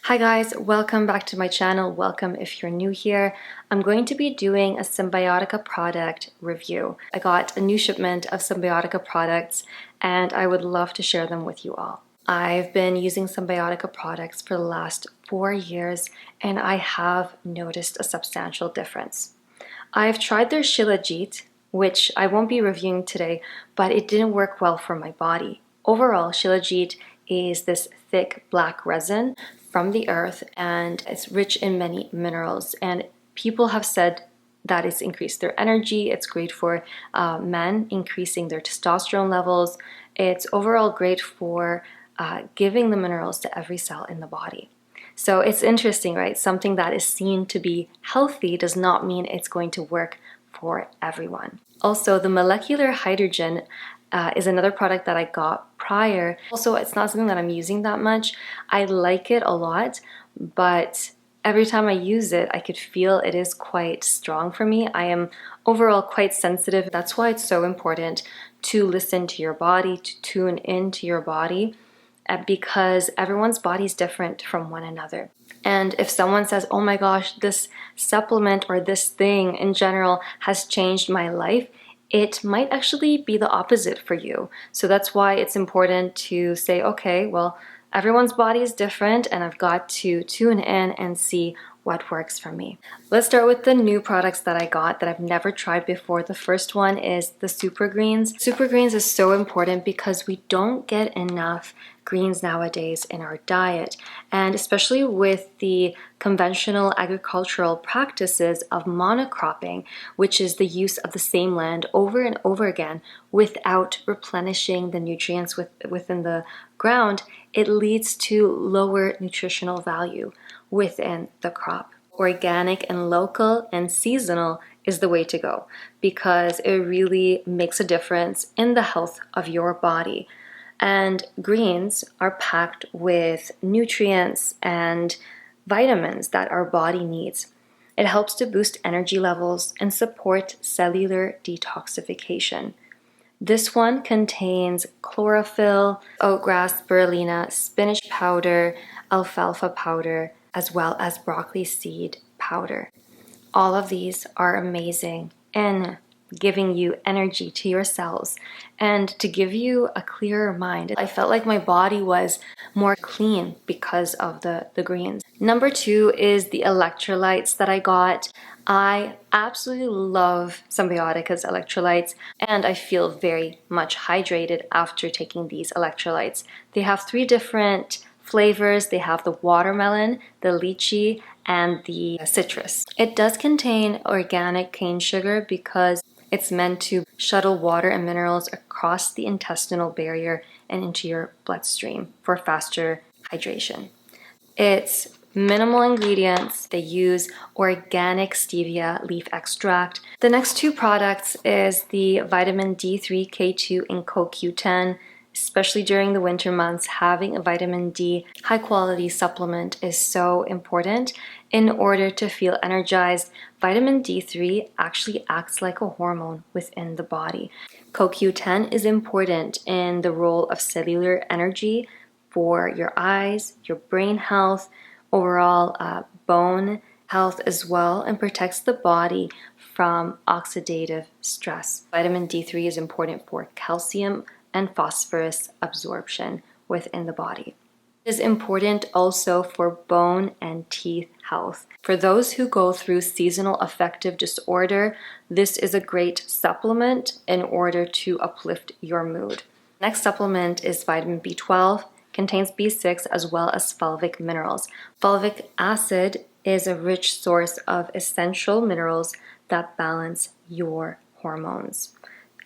Hi guys, welcome back to my channel. Welcome if you're new here. I'm going to be doing a Cymbiotika product review. I got a new shipment of Cymbiotika products and I would love to share them with you all. I've been using Cymbiotika products for the last 4 years and I have noticed a substantial difference. I've tried their Shilajit, which I won't be reviewing today, but it didn't work well for my body. Overall, Shilajit is this thick black resin from the earth and it's rich in many minerals, and people have said that it's increased their energy. It's great for men, increasing their testosterone levels. It's overall great for giving the minerals to every cell in the body. So it's interesting, right? Something that is seen to be healthy does not mean it's going to work for everyone. Also, the molecular hydrogen is another product that I got prior. Also, it's not something that I'm using that much. I like it a lot, but every time I use it, I could feel it is quite strong for me. I am overall quite sensitive. That's why it's so important to listen to your body, to tune into your body, because everyone's body is different from one another. And if someone says, oh my gosh, this supplement or this thing in general has changed my life, it might actually be the opposite for you. So that's why it's important to say, okay, well, everyone's body is different and I've got to tune in and see what works for me. Let's start with the new products that I got that I've never tried before. The first one is the Super Greens. Super Greens is so important because we don't get enough greens nowadays in our diet, and especially with the conventional agricultural practices of monocropping, which is the use of the same land over and over again without replenishing the nutrients within the ground, it leads to lower nutritional value within the crop. Organic and local and seasonal is the way to go because it really makes a difference in the health of your body. And greens are packed with nutrients and vitamins that our body needs. It helps to boost energy levels and support cellular detoxification. This one contains chlorophyll, oatgrass spirulina, spinach powder, alfalfa powder, as well as broccoli seed powder. All of these are amazing in giving you energy to your cells and to give you a clearer mind. I felt like my body was more clean because of the greens. Number 2 is the electrolytes that I got. I absolutely love Cymbiotika's electrolytes and I feel very much hydrated after taking these electrolytes. They have 3 different flavors. They have the watermelon, the lychee, and the citrus. It does contain organic cane sugar because it's meant to shuttle water and minerals across the intestinal barrier and into your bloodstream for faster hydration. It's minimal ingredients. They use organic stevia leaf extract. The next 2 products is the vitamin D3, K2, and CoQ10. Especially during the winter months, having a vitamin D high quality supplement is so important in order to feel energized. Vitamin D3 actually acts like a hormone within the body. CoQ10 is important in the role of cellular energy for your eyes, your brain health, overall bone health as well, and protects the body from oxidative stress. Vitamin D3 is important for calcium and phosphorus absorption within the body. It is important also for bone and teeth health. For those who go through seasonal affective disorder, this is a great supplement in order to uplift your mood. Next supplement is vitamin B12, contains B6 as well as fulvic minerals. Fulvic acid is a rich source of essential minerals that balance your hormones.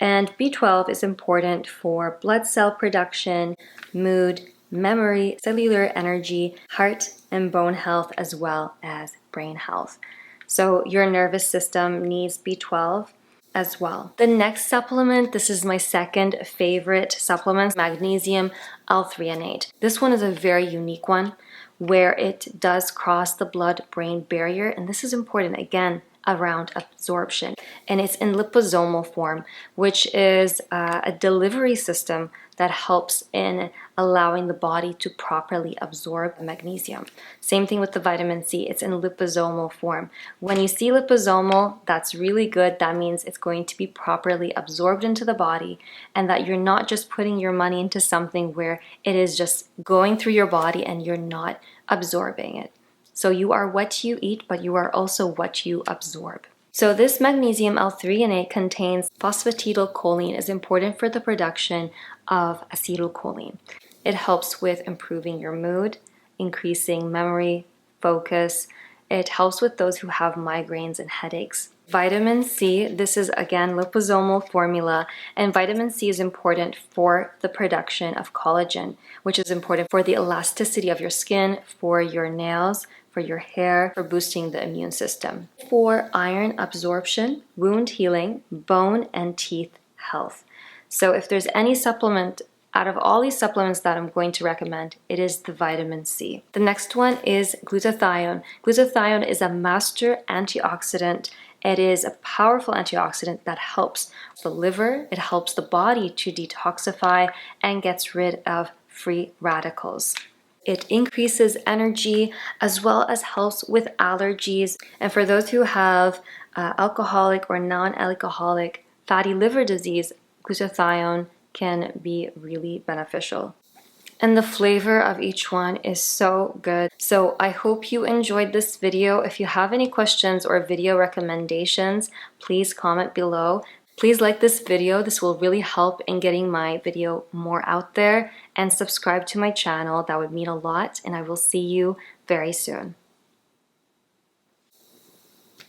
And B12 is important for blood cell production, mood, memory, cellular energy, heart and bone health, as well as brain health. So your nervous system needs B12 as well. The next supplement, this is my second favorite supplement, magnesium L-threonate. This one is a very unique one where it does cross the blood-brain barrier, and this is important again around absorption. And it's in liposomal form, which is a delivery system that helps in allowing the body to properly absorb magnesium. Same thing with the vitamin C, it's in liposomal form. When you see liposomal, that's really good. That means it's going to be properly absorbed into the body, and that you're not just putting your money into something where it is just going through your body and you're not absorbing it. So you are what you eat, but you are also what you absorb. So this magnesium L-threonate contains phosphatidylcholine, is important for the production of acetylcholine. It helps with improving your mood, increasing memory, focus. It helps with those who have migraines and headaches. Vitamin C, this is again liposomal formula, and vitamin C is important for the production of collagen, which is important for the elasticity of your skin, for your nails, for your hair, for boosting the immune system. For iron absorption, wound healing, bone and teeth health. So if there's any supplement out of all these supplements that I'm going to recommend, it is the vitamin C. The next one is glutathione. Glutathione is a master antioxidant. It is a powerful antioxidant that helps the liver, it helps the body to detoxify and gets rid of free radicals. It increases energy as well as helps with allergies. And for those who have alcoholic or non-alcoholic fatty liver disease, glutathione can be really beneficial. And the flavor of each one is so good. So I hope you enjoyed this video. If you have any questions or video recommendations, please comment below. Please like this video. This will really help in getting my video more out there, and subscribe to my channel. That would mean a lot, and I will see you very soon.